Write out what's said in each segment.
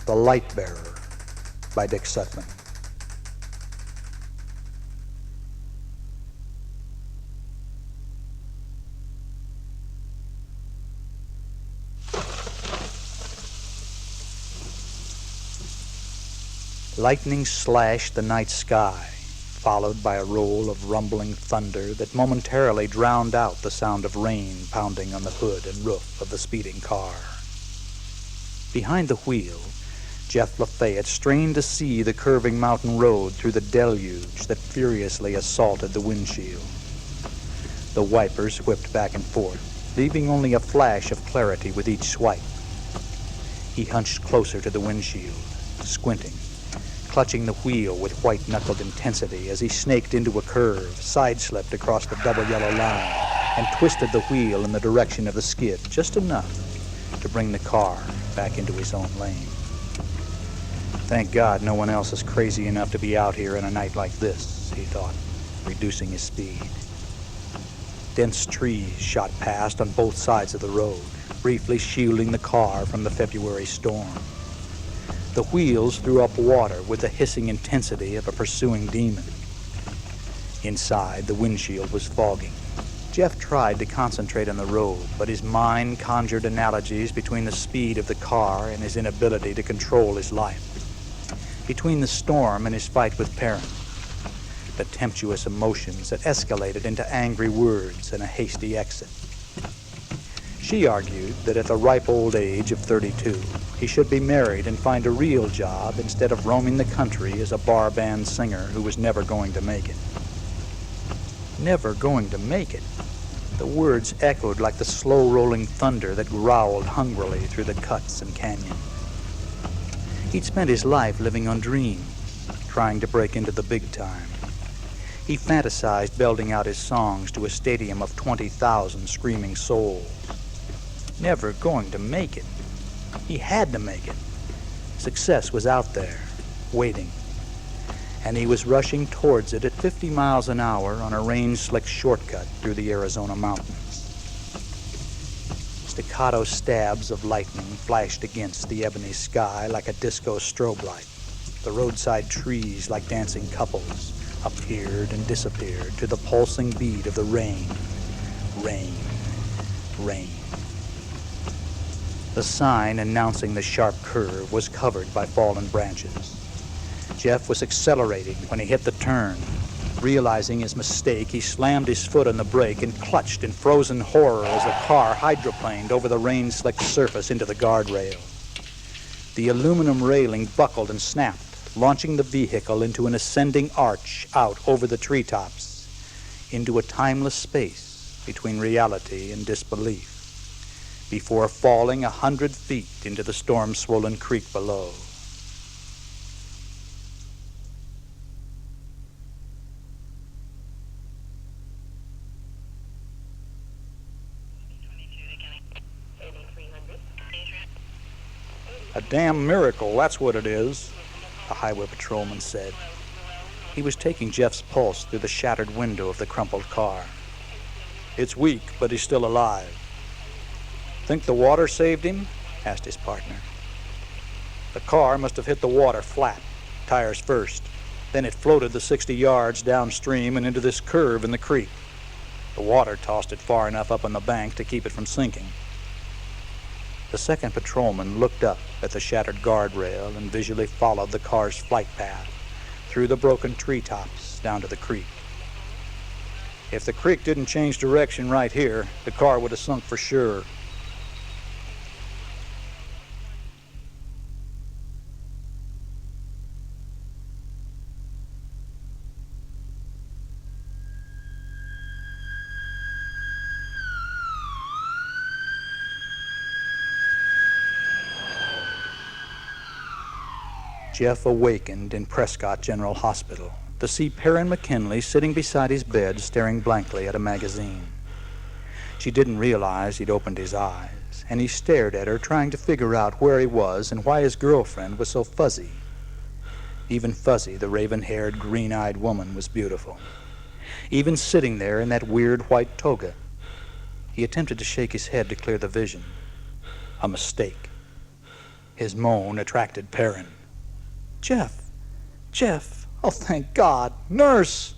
The Lightbearer by Dick Sutphen. Lightning slashed the night sky, followed by a roll of rumbling thunder that momentarily drowned out the sound of rain pounding on the hood and roof of the speeding car. Behind the wheel, Jeff Lafayette strained to see the curving mountain road through the deluge that furiously assaulted the windshield. The wipers whipped back and forth, leaving only a flash of clarity with each swipe. He hunched closer to the windshield, squinting, clutching the wheel with white-knuckled intensity as he snaked into a curve, side-slipped across the double yellow line, and twisted the wheel in the direction of the skid just enough to bring the car back into his own lane. Thank God no one else is crazy enough to be out here in a night like this, he thought, reducing his speed. Dense trees shot past on both sides of the road, briefly shielding the car from the February storm. The wheels threw up water with the hissing intensity of a pursuing demon. Inside, the windshield was fogging. Jeff tried to concentrate on the road, but his mind conjured analogies between the speed of the car and his inability to control his life, between the storm and his fight with Perrin, the tempestuous emotions that escalated into angry words and a hasty exit. She argued that at the ripe old age of 32, he should be married and find a real job instead of roaming the country as a bar band singer who was never going to make it. Never going to make it. The words echoed like the slow-rolling thunder that growled hungrily through the cuts and canyons. He'd spent his life living on dreams, trying to break into the big time. He fantasized belting out his songs to a stadium of 20,000 screaming souls. Never going to make it. He had to make it. Success was out there, waiting. And he was rushing towards it at 50 miles an hour on a rain-slicked shortcut through the Arizona mountains. Staccato stabs of lightning flashed against the ebony sky like a disco strobe light. The roadside trees, like dancing couples, appeared and disappeared to the pulsing beat of the rain. Rain. Rain. The sign announcing the sharp curve was covered by fallen branches. Jeff was accelerating when he hit the turn. Realizing his mistake, he slammed his foot on the brake and clutched in frozen horror as the car hydroplaned over the rain-slicked surface into the guardrail. The aluminum railing buckled and snapped, launching the vehicle into an ascending arch out over the treetops, into a timeless space between reality and disbelief, before falling 100 feet into the storm-swollen creek below. A damn miracle, that's what it is, the highway patrolman said. He was taking Jeff's pulse through the shattered window of the crumpled car. It's weak, but he's still alive. Think the water saved him? Asked his partner. The car must have hit the water flat, tires first. Then it floated the 60 yards downstream and into this curve in the creek. The water tossed it far enough up on the bank to keep it from sinking. The second patrolman looked up at the shattered guardrail and visually followed the car's flight path through the broken treetops down to the creek. If the creek didn't change direction right here, the car would have sunk for sure. Jeff awakened in Prescott General Hospital, to see Perrin McKinley sitting beside his bed staring blankly at a magazine. She didn't realize he'd opened his eyes, and he stared at her, trying to figure out where he was and why his girlfriend was so fuzzy. Even Fuzzy, the raven-haired, green-eyed woman, was beautiful. Even sitting there in that weird white toga. He attempted to shake his head to clear the vision. A mistake. His moan attracted Perrin. Jeff! Jeff! Oh, thank God! Nurse!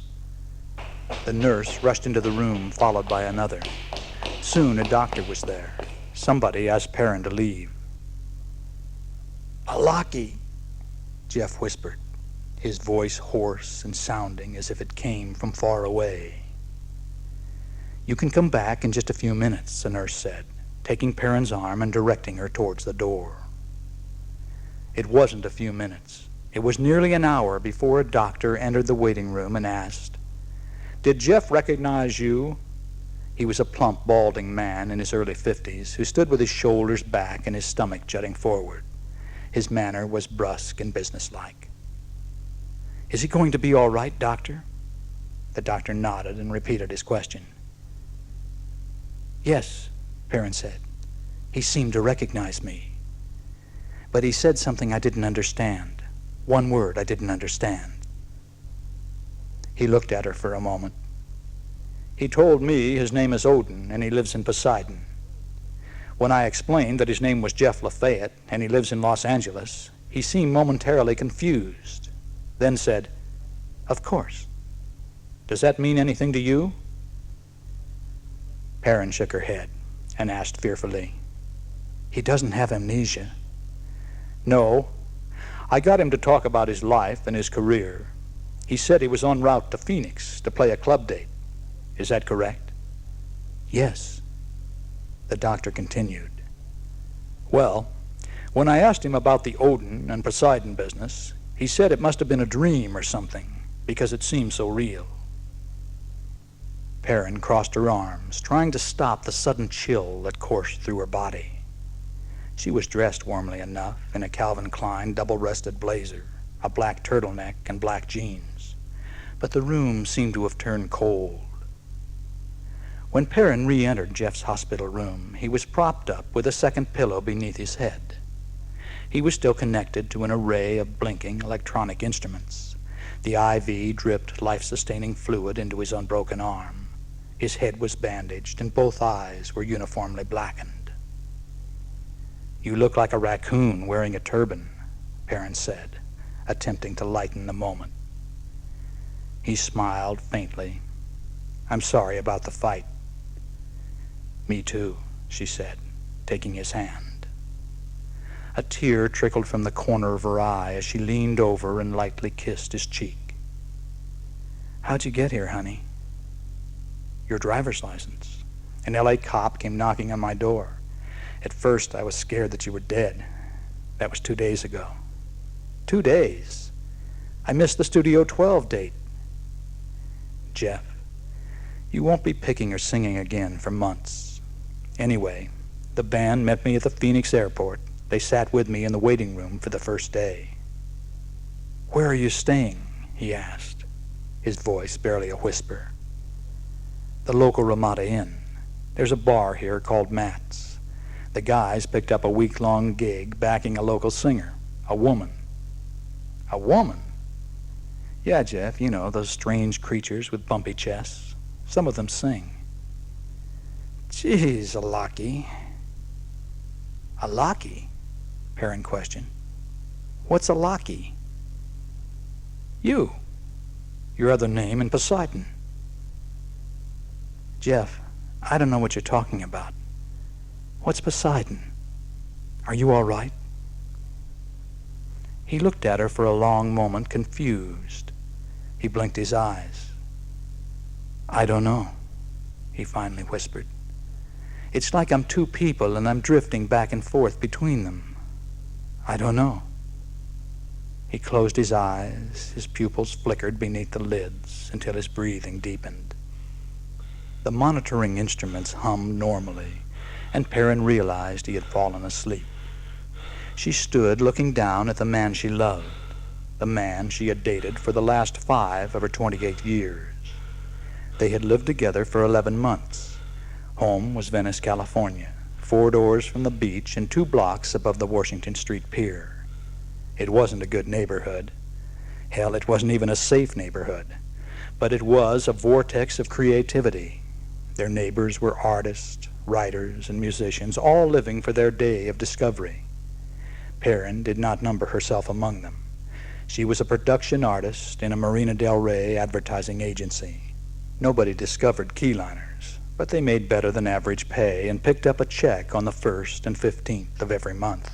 The nurse rushed into the room, followed by another. Soon a doctor was there. Somebody asked Perrin to leave. Alaki, Jeff whispered, his voice hoarse and sounding as if it came from far away. You can come back in just a few minutes, the nurse said, taking Perrin's arm and directing her towards the door. It wasn't a few minutes. It was nearly an hour before a doctor entered the waiting room and asked, Did Jeff recognize you? He was a plump, balding man in his early 50s who stood with his shoulders back and his stomach jutting forward. His manner was brusque and businesslike. Is he going to be all right, doctor? The doctor nodded and repeated his question. Yes, Perrin said. He seemed to recognize me. But he said something I didn't understand. One word I didn't understand. He looked at her for a moment. He told me his name is Odin and he lives in Poseidon. When I explained that his name was Jeff Lafayette and he lives in Los Angeles, he seemed momentarily confused, then said, Of course. Does that mean anything to you? Perrin shook her head and asked fearfully, He doesn't have amnesia. No. I got him to talk about his life and his career. He said he was en route to Phoenix to play a club date. Is that correct? Yes. The doctor continued. Well, when I asked him about the Odin and Poseidon business, he said it must have been a dream or something, because it seemed so real. Perrin crossed her arms, trying to stop the sudden chill that coursed through her body. She was dressed warmly enough in a Calvin Klein double-breasted blazer, a black turtleneck, and black jeans, but the room seemed to have turned cold. When Perrin re-entered Jeff's hospital room, he was propped up with a second pillow beneath his head. He was still connected to an array of blinking electronic instruments. The IV dripped life-sustaining fluid into his unbroken arm. His head was bandaged, and both eyes were uniformly blackened. You look like a raccoon wearing a turban, Perrin said, attempting to lighten the moment. He smiled faintly. I'm sorry about the fight. Me too, she said, taking his hand. A tear trickled from the corner of her eye as she leaned over and lightly kissed his cheek. How'd you get here, honey? Your driver's license. An LA cop came knocking on my door. At first, I was scared that you were dead. That was 2 days ago. 2 days? I missed the Studio 12 date. Jeff, you won't be picking or singing again for months. Anyway, the band met me at the Phoenix airport. They sat with me in the waiting room for the first day. Where are you staying? He asked, his voice barely a whisper. The local Ramada Inn. There's a bar here called Matt's. The guys picked up a week-long gig backing a local singer, a woman. A woman? Yeah, Jeff, you know, those strange creatures with bumpy chests. Some of them sing. Geez, Alaki. Alaki? Perrin questioned. What's Alaki? You. Your other name in Poseidon. Jeff, I don't know what you're talking about. What's Poseidon? Are you all right? He looked at her for a long moment, confused. He blinked his eyes. I don't know, he finally whispered. It's like I'm two people and I'm drifting back and forth between them. I don't know. He closed his eyes. His pupils flickered beneath the lids until his breathing deepened. The monitoring instruments hummed normally, and Perrin realized he had fallen asleep. She stood looking down at the man she loved. the man she had dated for the last 5 of her 28 years. They had lived together for 11 months. Home was Venice, California, 4 doors from the beach and 2 blocks above the Washington Street Pier. It wasn't a good neighborhood. Hell, it wasn't even a safe neighborhood. But it was a vortex of creativity. Their neighbors were artists, writers, and musicians, all living for their day of discovery. Perrin did not number herself among them. She was a production artist in a Marina del Rey advertising agency. Nobody discovered keyliners, but they made better than average pay and picked up a check on the 1st and 15th of every month.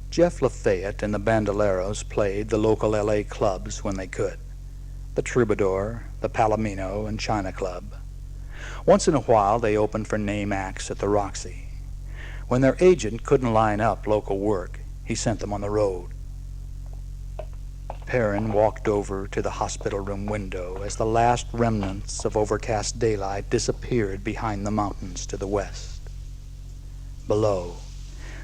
Jeff Lafayette and the Bandoleros played the local L.A. clubs when they could. The Troubadour, the Palomino, and China Club. Once in a while, they opened for name acts at the Roxy. When their agent couldn't line up local work, he sent them on the road. Perrin walked over to the hospital room window as the last remnants of overcast daylight disappeared behind the mountains to the west. Below,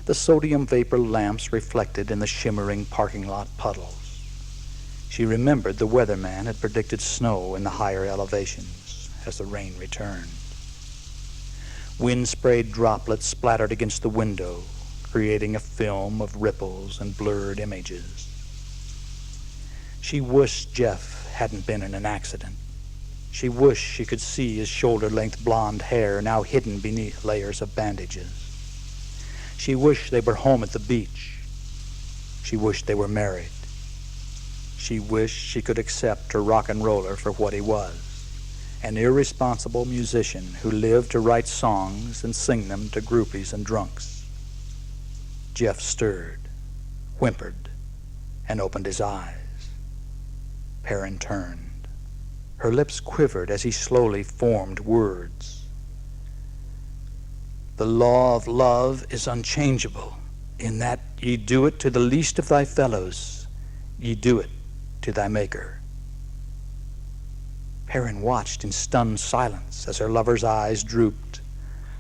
the sodium vapor lamps reflected in the shimmering parking lot puddles. She remembered the weatherman had predicted snow in the higher elevations as the rain returned. Wind-sprayed droplets splattered against the window, creating a film of ripples and blurred images. She wished Jeff hadn't been in an accident. She wished she could see his shoulder-length blonde hair now hidden beneath layers of bandages. She wished they were home at the beach. She wished they were married. She wished she could accept her rock and roller for what he was, an irresponsible musician who lived to write songs and sing them to groupies and drunks. Jeff stirred, whimpered, and opened his eyes. Perrin turned. Her lips quivered as he slowly formed words. The law of love is unchangeable, in that ye do it to the least of thy fellows, ye do it to thy Maker. Perrin watched in stunned silence as her lover's eyes drooped,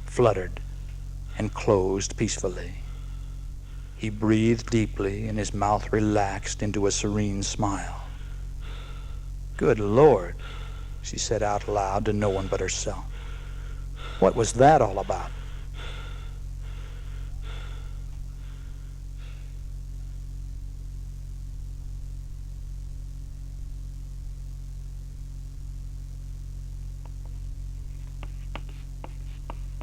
fluttered, and closed peacefully. He breathed deeply and his mouth relaxed into a serene smile. Good Lord, she said out loud to no one but herself. What was that all about?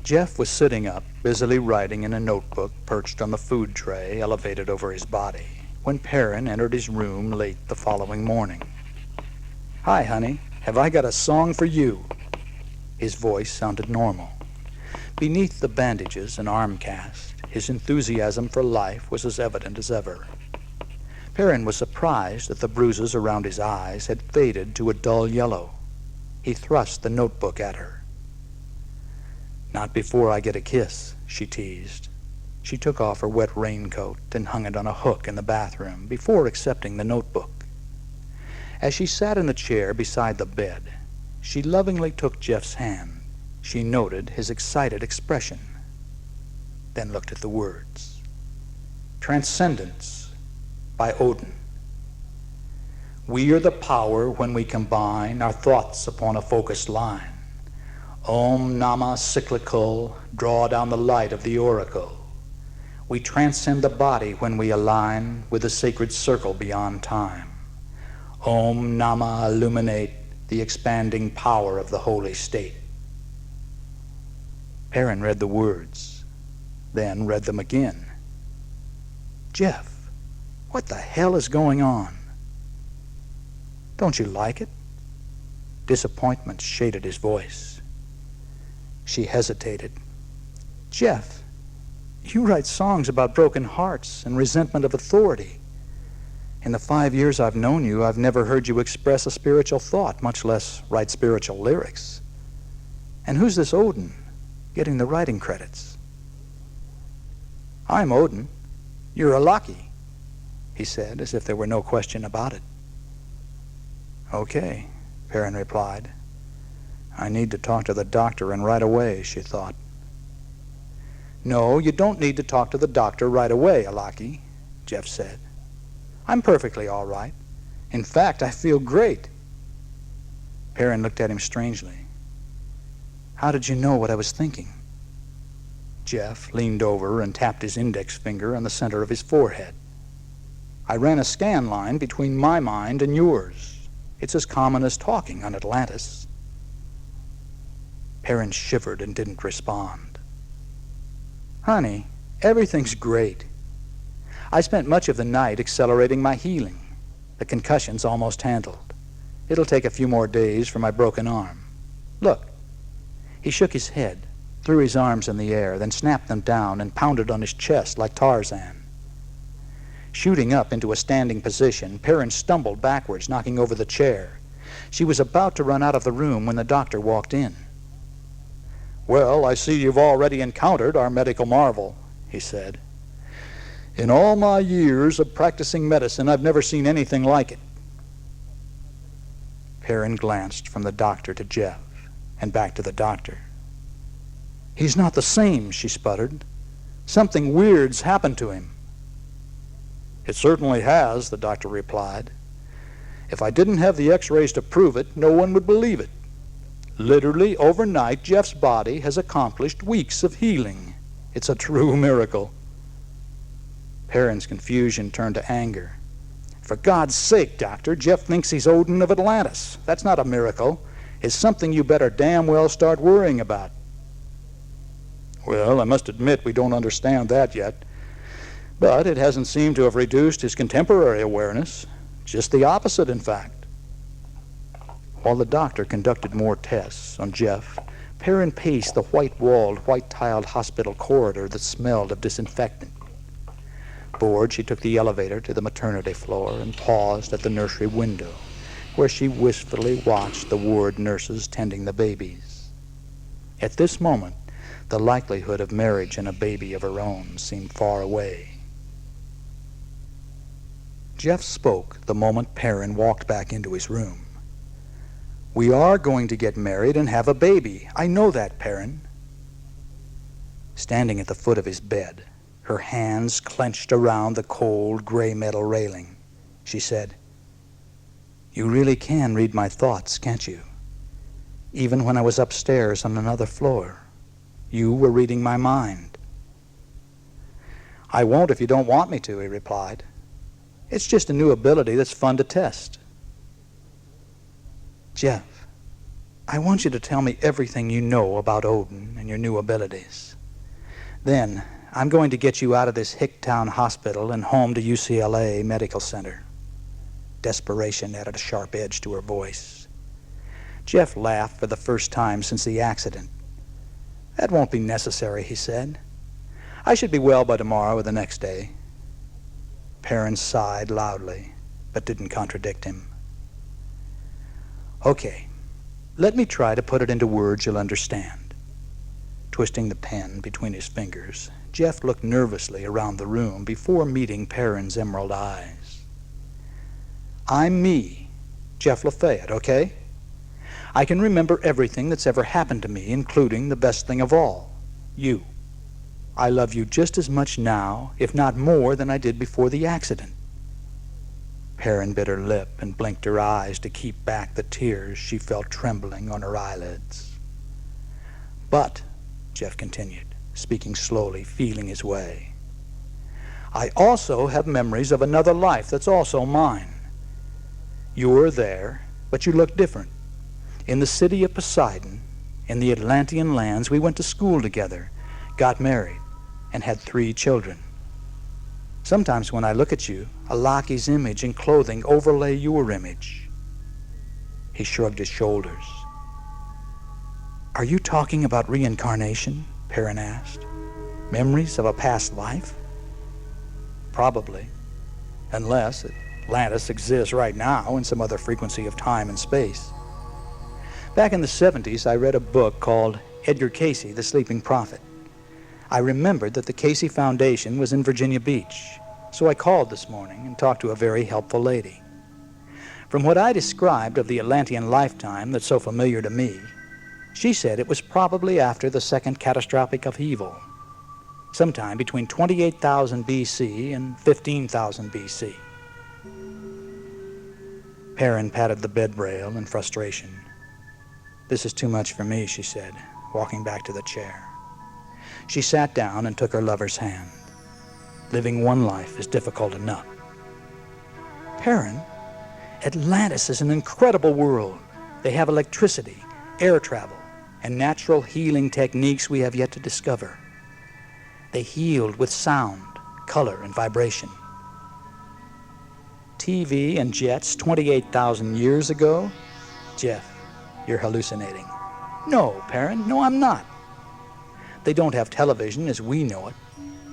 Jeff was sitting up, busily writing in a notebook perched on the food tray elevated over his body, when Perrin entered his room late the following morning. Hi, honey. Have I got a song for you? His voice sounded normal. Beneath the bandages and arm cast, his enthusiasm for life was as evident as ever. Perrin was surprised that the bruises around his eyes had faded to a dull yellow. He thrust the notebook at her. Not before I get a kiss, she teased. She took off her wet raincoat and hung it on a hook in the bathroom before accepting the notebook. As she sat in the chair beside the bed, she lovingly took Jeff's hand. She noted his excited expression, then looked at the words. Transcendence by Odin. We are the power when we combine our thoughts upon a focused line. Om Nama cyclical, draw down the light of the oracle. We transcend the body when we align with the sacred circle beyond time. Om Nama illuminate the expanding power of the holy state. Perrin read the words, then read them again. Jeff, what the hell is going on? Don't you like it? Disappointment shaded his voice. She hesitated. Jeff, you write songs about broken hearts and resentment of authority. In the 5 years I've known you, I've never heard you express a spiritual thought, much less write spiritual lyrics. And who's this Odin getting the writing credits? I'm Odin. You're a Loki, he said, as if there were no question about it. Okay, Perrin replied. I need to talk to the doctor, and right away, she thought. No, you don't need to talk to the doctor right away, Alaki, Jeff said. I'm perfectly all right. In fact, I feel great." Perrin looked at him strangely. "How did you know what I was thinking?" Jeff leaned over and tapped his index finger on the center of his forehead. "I ran a scan line between my mind and yours. It's as common as talking on Atlantis." Perrin shivered and didn't respond. "Honey, everything's great. I spent much of the night accelerating my healing. The concussion's almost handled. It'll take a few more days for my broken arm. Look." He shook his head, threw his arms in the air, then snapped them down and pounded on his chest like Tarzan. Shooting up into a standing position, Perrin stumbled backwards, knocking over the chair. She was about to run out of the room when the doctor walked in. "Well, I see you've already encountered our medical marvel," he said. "In all my years of practicing medicine, I've never seen anything like it." Perrin glanced from the doctor to Jeff and back to the doctor. "He's not the same," she sputtered. "Something weird's happened to him." "It certainly has," the doctor replied. "If I didn't have the x-rays to prove it, no one would believe it. Literally overnight, Jeff's body has accomplished weeks of healing. It's a true miracle." Perrin's confusion turned to anger. "For God's sake, Doctor, Jeff thinks he's Odin of Atlantis. That's not a miracle. It's something you better damn well start worrying about." "Well, I must admit we don't understand that yet. But it hasn't seemed to have reduced his contemporary awareness. Just the opposite, in fact." While the doctor conducted more tests on Jeff, Perrin paced the white-walled, white-tiled hospital corridor that smelled of disinfectant. Bored, she took the elevator to the maternity floor and paused at the nursery window, where she wistfully watched the ward nurses tending the babies. At this moment, the likelihood of marriage and a baby of her own seemed far away. Jeff spoke the moment Perrin walked back into his room. "We are going to get married and have a baby. I know that, Perrin." Standing at the foot of his bed, her hands clenched around the cold gray metal railing, she said, "You really can read my thoughts, can't you? Even when I was upstairs on another floor, you were reading my mind." "I won't if you don't want me to," he replied. "It's just a new ability that's fun to test." "Jeff, I want you to tell me everything you know about Odin and your new abilities. Then I'm going to get you out of this Hicktown hospital and home to UCLA Medical Center." Desperation added a sharp edge to her voice. Jeff laughed for the first time since the accident. "That won't be necessary," he said. "I should be well by tomorrow or the next day." Perrin sighed loudly, but didn't contradict him. "Okay, let me try to put it into words you'll understand." Twisting the pen between his fingers, Jeff looked nervously around the room before meeting Perrin's emerald eyes. "I'm me, Jeff Lafayette, okay? I can remember everything that's ever happened to me, including the best thing of all, you. I love you just as much now, if not more, than I did before the accident." Perrin bit her lip and blinked her eyes to keep back the tears she felt trembling on her eyelids. "But," Jeff continued, speaking slowly, feeling his way, "I also have memories of another life that's also mine. You were there, but you look different. In the city of Poseidon, in the Atlantean lands, we went to school together, got married, and had 3 children. Sometimes when I look at you, a lackey's image and clothing overlay your image." He shrugged his shoulders. "Are you talking about reincarnation?" Perrin asked. "Memories of a past life?" "Probably, unless Atlantis exists right now in some other frequency of time and space. Back in the 70s, I read a book called Edgar Cayce, The Sleeping Prophet. I remembered that the Cayce Foundation was in Virginia Beach, so I called this morning and talked to a very helpful lady. From what I described of the Atlantean lifetime that's so familiar to me, she said it was probably after the second catastrophic upheaval, sometime between 28,000 BC and 15,000 BC. Perrin patted the bed rail in frustration. "This is too much for me," she said, walking back to the chair. She sat down and took her lover's hand. "Living one life is difficult enough." "Perrin, Atlantis is an incredible world. They have electricity, air travel, and natural healing techniques we have yet to discover. They healed with sound, color, and vibration. TV and jets 28,000 years ago? Jeff, you're hallucinating." "No, Perrin, no, I'm not. They don't have television as we know it,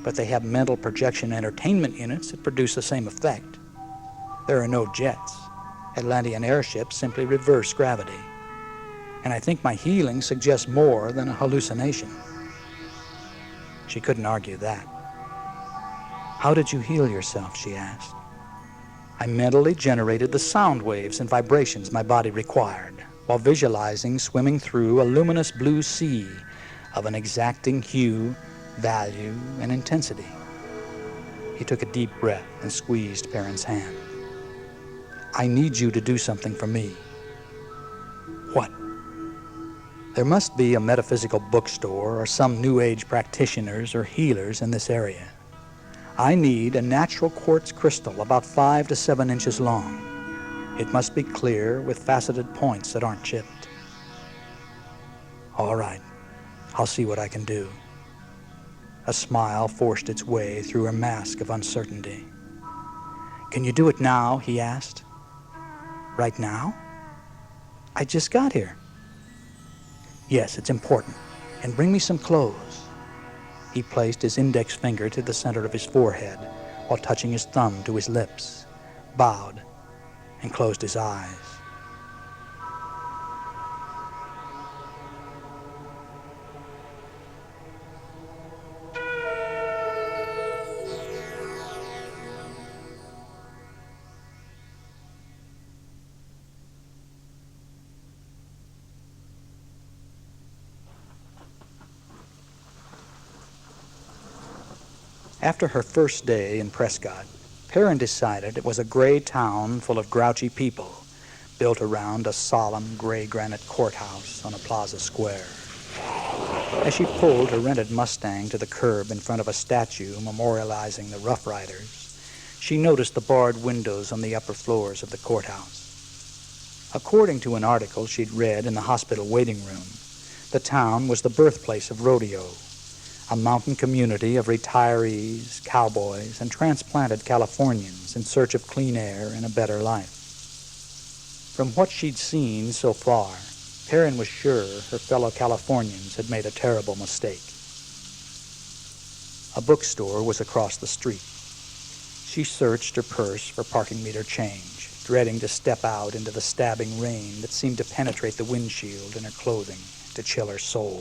but they have mental projection entertainment units that produce the same effect. There are no jets. Atlantean airships simply reverse gravity. And I think my healing suggests more than a hallucination." She couldn't argue that. "How did you heal yourself?" she asked. "I mentally generated the sound waves and vibrations my body required, while visualizing swimming through a luminous blue sea of an exacting hue, value, and intensity." He took a deep breath and squeezed Perrin's hand. "I need you to do something for me." "What?" "There must be a metaphysical bookstore or some New Age practitioners or healers in this area. I need a natural quartz crystal about 5 to 7 inches long. It must be clear with faceted points that aren't chipped." "All right, I'll see what I can do." A smile forced its way through her mask of uncertainty. "Can you do it now?" he asked. "Right now? I just got here." "Yes, it's important. And bring me some clothes." He placed his index finger to the center of his forehead while touching his thumb to his lips, bowed, and closed his eyes. After her first day in Prescott, Perrin decided it was a gray town full of grouchy people, built around a solemn gray granite courthouse on a plaza square. As she pulled her rented Mustang to the curb in front of a statue memorializing the Rough Riders, she noticed the barred windows on the upper floors of the courthouse. According to an article she'd read in the hospital waiting room, the town was the birthplace of rodeo, a mountain community of retirees, cowboys, and transplanted Californians in search of clean air and a better life. From what she'd seen so far, Perrin was sure her fellow Californians had made a terrible mistake. A bookstore was across the street. She searched her purse for parking meter change, dreading to step out into the stabbing rain that seemed to penetrate the windshield in her clothing to chill her soul.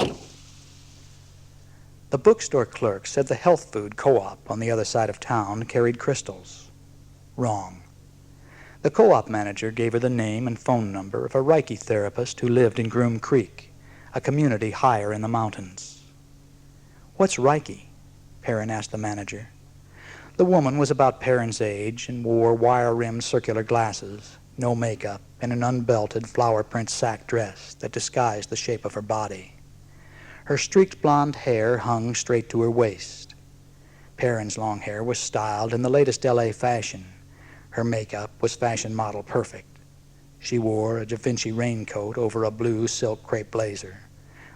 The bookstore clerk said the health food co-op on the other side of town carried crystals. Wrong. The co-op manager gave her the name and phone number of a Reiki therapist who lived in Groom Creek, a community higher in the mountains. "What's Reiki?" Perrin asked the manager. The woman was about Perrin's age and wore wire-rimmed circular glasses, no makeup, and an unbelted flower-print sack dress that disguised the shape of her body. Her streaked blonde hair hung straight to her waist. Perrin's long hair was styled in the latest LA fashion. Her makeup was fashion model perfect. She wore a Da Vinci raincoat over a blue silk crepe blazer,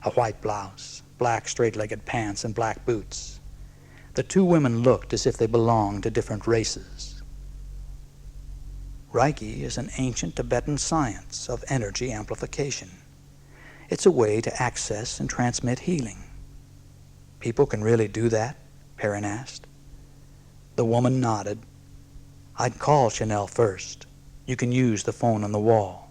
a white blouse, black straight-legged pants, and black boots. The two women looked as if they belonged to different races. Reiki is an ancient Tibetan science of energy amplification. It's a way to access and transmit healing. "People can really do that?" Perrin asked. The woman nodded. "I'd call Chanel first. You can use the phone on the wall."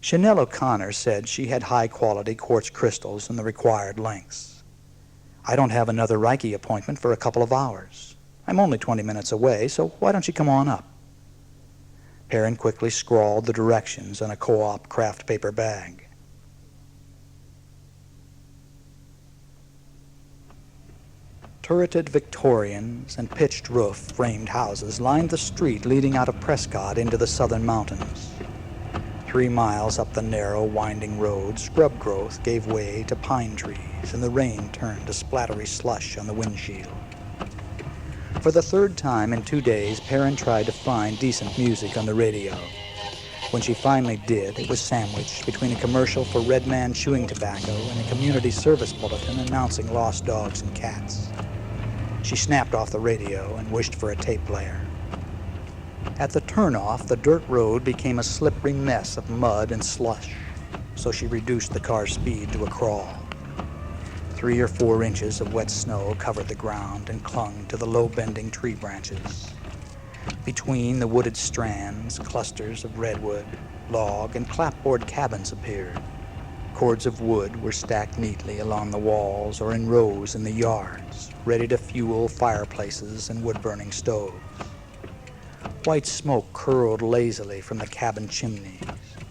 Chanel O'Connor said she had high-quality quartz crystals in the required lengths. "I don't have another Reiki appointment for a couple of hours. I'm only 20 minutes away, so why don't you come on up?" Perrin quickly scrawled the directions on a co-op craft paper bag. Turreted Victorians and pitched roof framed houses lined the street leading out of Prescott into the southern mountains. 3 miles up the narrow, winding road, scrub growth gave way to pine trees, and the rain turned to splattery slush on the windshield. For the third time in 2 days, Perrin tried to find decent music on the radio. When she finally did, it was sandwiched between a commercial for Red Man chewing tobacco and a community service bulletin announcing lost dogs and cats. She snapped off the radio and wished for a tape player. At the turnoff, the dirt road became a slippery mess of mud and slush, so she reduced the car's speed to a crawl. 3 or 4 inches of wet snow covered the ground and clung to the low-bending tree branches. Between the wooded strands, clusters of redwood, log, and clapboard cabins appeared. Cords of wood were stacked neatly along the walls or in rows in the yards, ready to fuel fireplaces and wood-burning stoves. White smoke curled lazily from the cabin chimneys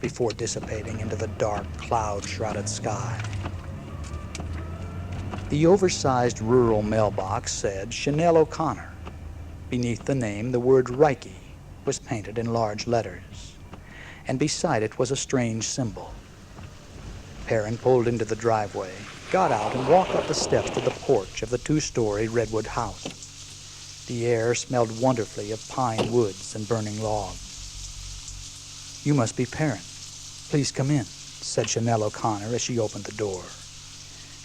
before dissipating into the dark, cloud-shrouded sky. The oversized rural mailbox said Chanel O'Connor. Beneath the name, the word Reiki was painted in large letters, and beside it was a strange symbol. Perrin pulled into the driveway, got out, and walked up the steps to the porch of the 2-story redwood house. The air smelled wonderfully of pine woods and burning logs. "You must be Perrin. Please come in," said Chanel O'Connor as she opened the door.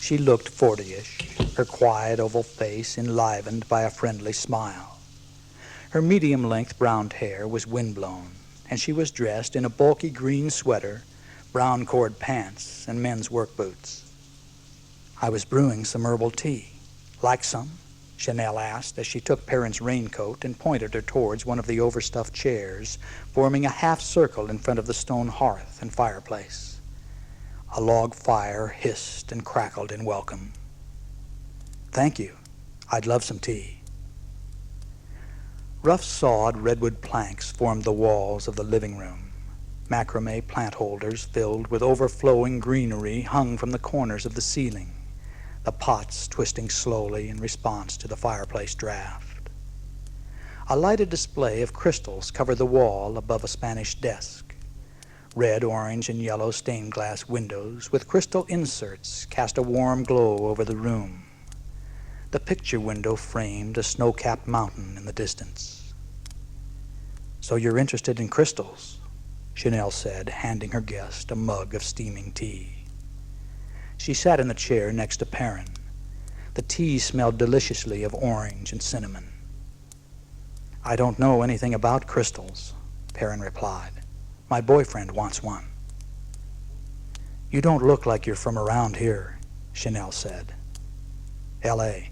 She looked 40-ish, her quiet oval face enlivened by a friendly smile. Her medium-length brown hair was windblown, and she was dressed in a bulky green sweater, brown cord pants, and men's work boots. "I was brewing some herbal tea. Like some?" Chanel asked as she took Perrin's raincoat and pointed her towards one of the overstuffed chairs, forming a half circle in front of the stone hearth and fireplace. A log fire hissed and crackled in welcome. "Thank you. I'd love some tea." Rough-sawed redwood planks formed the walls of the living room. Macrame plant holders filled with overflowing greenery hung from the corners of the ceiling, the pots twisting slowly in response to the fireplace draft. A lighted display of crystals covered the wall above a Spanish desk. Red, orange, and yellow stained glass windows with crystal inserts cast a warm glow over the room. The picture window framed a snow-capped mountain in the distance. "So you're interested in crystals," Chanel said, handing her guest a mug of steaming tea. She sat in the chair next to Perrin. The tea smelled deliciously of orange and cinnamon. "I don't know anything about crystals," Perrin replied. "My boyfriend wants one." "You don't look like you're from around here," Chanel said. "L.A."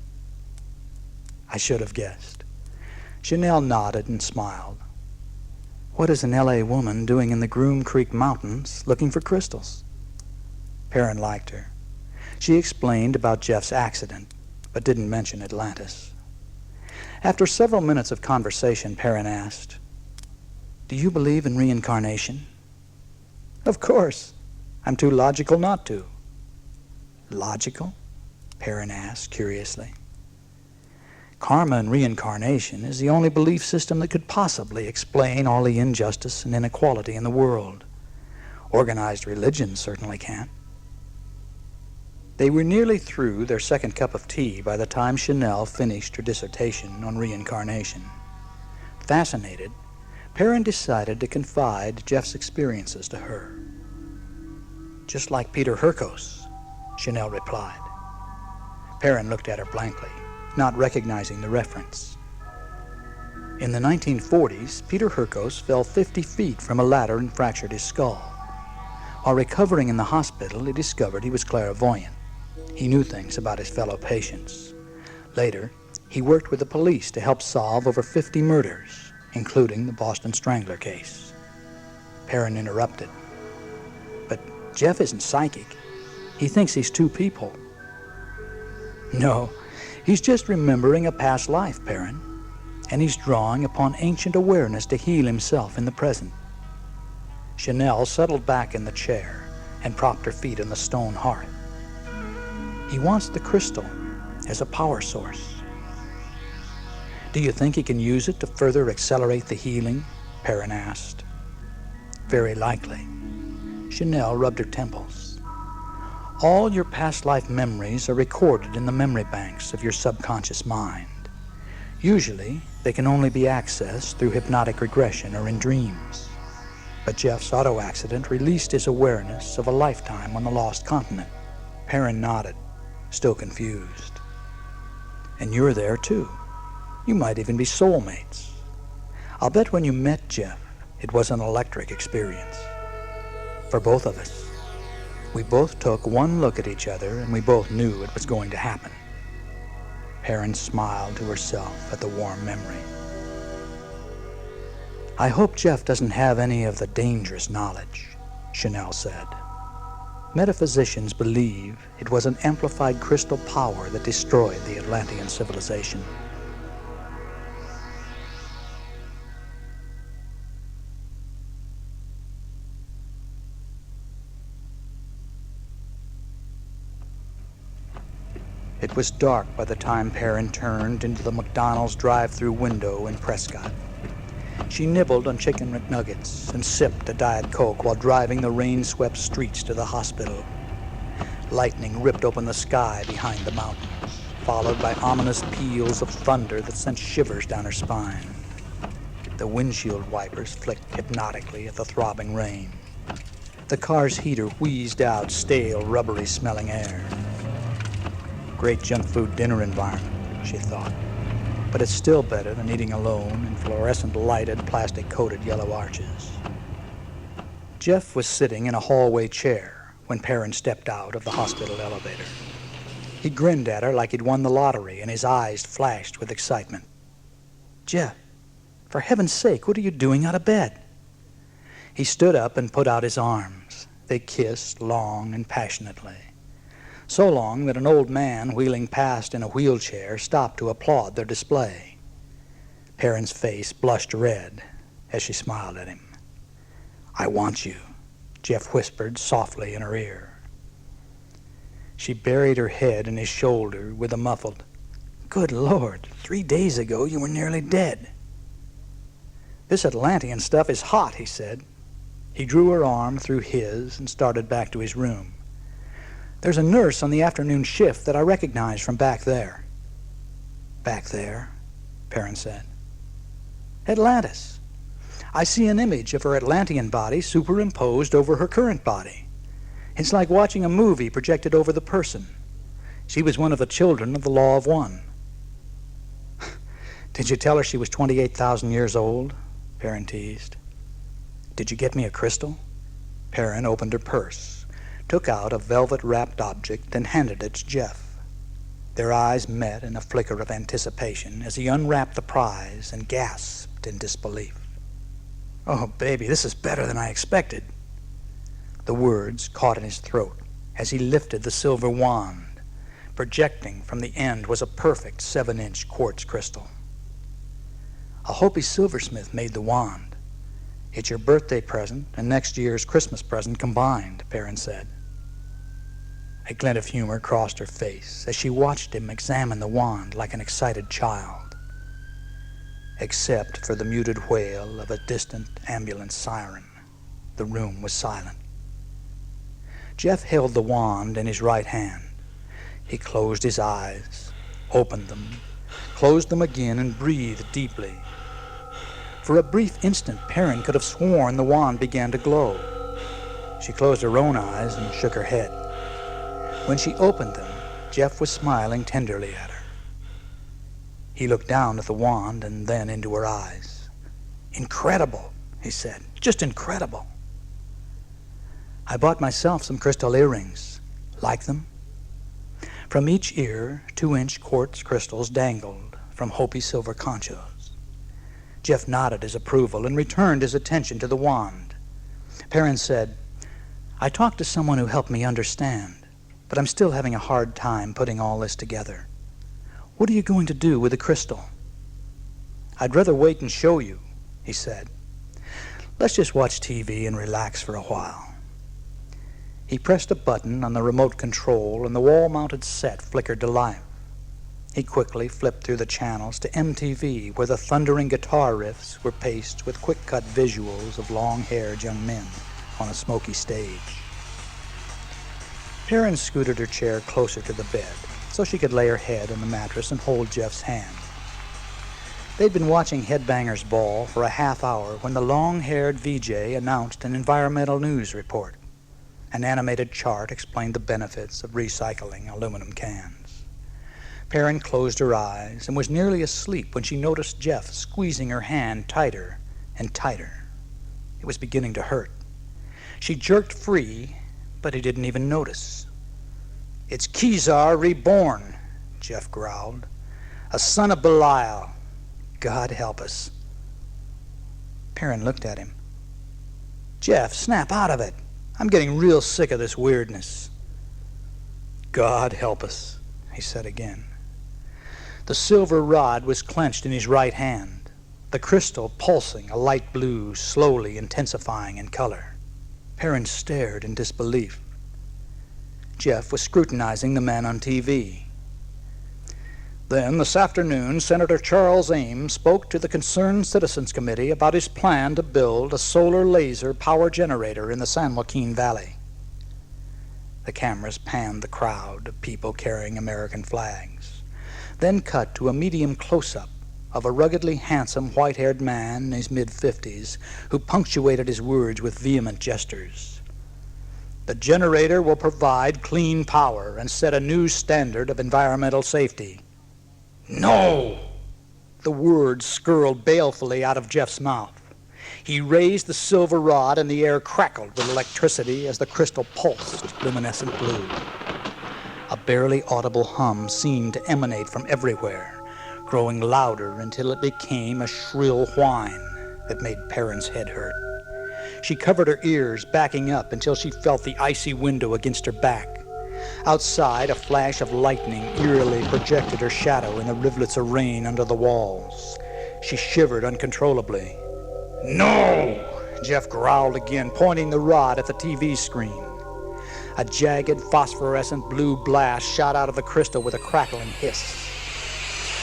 "I should have guessed." Chanel nodded and smiled. "What is an L.A. woman doing in the Groom Creek Mountains looking for crystals?" Perrin liked her. She explained about Jeff's accident, but didn't mention Atlantis. After several minutes of conversation, Perrin asked, "Do you believe in reincarnation?" "Of course. I'm too logical not to." "Logical?" Perrin asked curiously. "Karma and reincarnation is the only belief system that could possibly explain all the injustice and inequality in the world. Organized religion certainly can't." They were nearly through their second cup of tea by the time Chanel finished her dissertation on reincarnation. Fascinated, Perrin decided to confide Jeff's experiences to her. "Just like Peter Hurkos," Chanel replied. Perrin looked at her blankly, not recognizing the reference. In the 1940s, Peter Hurkos fell 50 feet from a ladder and fractured his skull. While recovering in the hospital, he discovered he was clairvoyant. He knew things about his fellow patients. Later, he worked with the police to help solve over 50 murders, including the Boston Strangler case. Perrin interrupted. "But Jeff isn't psychic. He thinks he's two people." "No, he's just remembering a past life, Perrin, and he's drawing upon ancient awareness to heal himself in the present." Chanel settled back in the chair and propped her feet on the stone hearth. "He wants the crystal as a power source," Do you think he can use it to further accelerate the healing? Perrin asked. Very likely. Chanel rubbed her temples. All your past life memories are recorded in the memory banks of your subconscious mind. Usually, they can only be accessed through hypnotic regression or in dreams. But Jeff's auto accident released his awareness of a lifetime on the lost continent. Perrin nodded, still confused. And you're there too. You might even be soulmates. I'll bet when you met Jeff, it was an electric experience. For both of us. We both took one look at each other and we both knew it was going to happen. Perrin smiled to herself at the warm memory. I hope Jeff doesn't have any of the dangerous knowledge, Chanel said. Metaphysicians believe it was an amplified crystal power that destroyed the Atlantean civilization. It was dark by the time Perrin turned into the McDonald's drive-through window in Prescott. She nibbled on chicken McNuggets and sipped a Diet Coke while driving the rain-swept streets to the hospital. Lightning ripped open the sky behind the mountains, followed by ominous peals of thunder that sent shivers down her spine. The windshield wipers flicked hypnotically at the throbbing rain. The car's heater wheezed out stale, rubbery-smelling air. Great junk food dinner environment, she thought. But it's still better than eating alone in fluorescent-lighted, plastic-coated yellow arches. Jeff was sitting in a hallway chair when Perrin stepped out of the hospital elevator. He grinned at her like he'd won the lottery, and his eyes flashed with excitement. Jeff, for heaven's sake, what are you doing out of bed? He stood up and put out his arms. They kissed long and passionately. So long that an old man wheeling past in a wheelchair stopped to applaud their display. Perrin's face blushed red as she smiled at him. I want you, Jeff whispered softly in her ear. She buried her head in his shoulder with a muffled, Good Lord, 3 days ago you were nearly dead. This Atlantean stuff is hot, he said. He drew her arm through his and started back to his room. There's a nurse on the afternoon shift that I recognize from back there. Back there, Perrin said. Atlantis. I see an image of her Atlantean body superimposed over her current body. It's like watching a movie projected over the person. She was one of the children of the Law of One. Did you tell her she was 28,000 years old? Perrin teased. Did you get me a crystal? Perrin opened her purse, took out a velvet-wrapped object, and handed it to Jeff. Their eyes met in a flicker of anticipation as he unwrapped the prize and gasped in disbelief. Oh, baby, this is better than I expected. The words caught in his throat as he lifted the silver wand. Projecting from the end was a perfect 7-inch quartz crystal. A Hopi silversmith made the wand. It's your birthday present and next year's Christmas present combined, Perrin said. A glint of humor crossed her face as she watched him examine the wand like an excited child. Except for the muted wail of a distant ambulance siren, the room was silent. Jeff held the wand in his right hand. He closed his eyes, opened them, closed them again, and breathed deeply. For a brief instant, Perrin could have sworn the wand began to glow. She closed her own eyes and shook her head. When she opened them, Jeff was smiling tenderly at her. He looked down at the wand and then into her eyes. Incredible, he said. Just incredible. I bought myself some crystal earrings. Like them? From each ear, 2-inch quartz crystals dangled from Hopi silver conchos. Jeff nodded his approval and returned his attention to the wand. Perrin said, I talked to someone who helped me understand, but I'm still having a hard time putting all this together. What are you going to do with the crystal? I'd rather wait and show you, he said. Let's just watch TV and relax for a while. He pressed a button on the remote control and the wall-mounted set flickered to life. He quickly flipped through the channels to MTV, where the thundering guitar riffs were paced with quick-cut visuals of long-haired young men on a smoky stage. Perrin scooted her chair closer to the bed so she could lay her head on the mattress and hold Jeff's hand. They'd been watching Headbangers Ball for a half hour when the long-haired VJ announced an environmental news report. An animated chart explained the benefits of recycling aluminum cans. Perrin closed her eyes and was nearly asleep when she noticed Jeff squeezing her hand tighter and tighter. It was beginning to hurt. She jerked free, but he didn't even notice. "It's Kezar reborn," Jeff growled. "A son of Belial. God help us." Perrin looked at him. "Jeff, snap out of it. I'm getting real sick of this weirdness." "God help us," he said again. The silver rod was clenched in his right hand, the crystal pulsing a light blue, slowly intensifying in color. Perrin stared in disbelief. Jeff was scrutinizing the man on TV. "Then, this afternoon, Senator Charles Ames spoke to the Concerned Citizens Committee about his plan to build a solar laser power generator in the San Joaquin Valley." The cameras panned the crowd of people carrying American flags, then cut to a medium close-up of a ruggedly handsome white-haired man in his mid-50s who punctuated his words with vehement gestures. "The generator will provide clean power and set a new standard of environmental safety." "No!" The words skirled balefully out of Jeff's mouth. He raised the silver rod and the air crackled with electricity as the crystal pulsed luminescent blue. A barely audible hum seemed to emanate from everywhere, growing louder until it became a shrill whine that made Perrin's head hurt. She covered her ears, backing up until she felt the icy window against her back. Outside, a flash of lightning eerily projected her shadow in the rivulets of rain under the walls. She shivered uncontrollably. "No!" Jeff growled again, pointing the rod at the TV screen. A jagged, phosphorescent blue blast shot out of the crystal with a crackling hiss.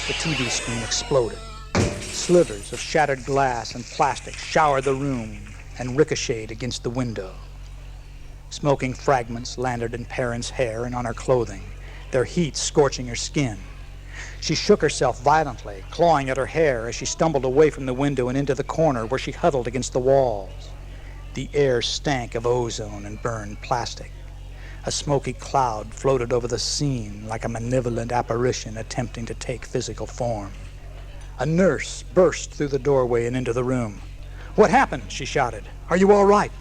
The TV screen exploded. Slivers of shattered glass and plastic showered the room and ricocheted against the window. Smoking fragments landed in Perrin's hair and on her clothing, their heat scorching her skin. She shook herself violently, clawing at her hair as she stumbled away from the window and into the corner where she huddled against the walls. The air stank of ozone and burned plastic. A smoky cloud floated over the scene like a malevolent apparition attempting to take physical form. A nurse burst through the doorway and into the room. "What happened?" she shouted. "Are you all right?"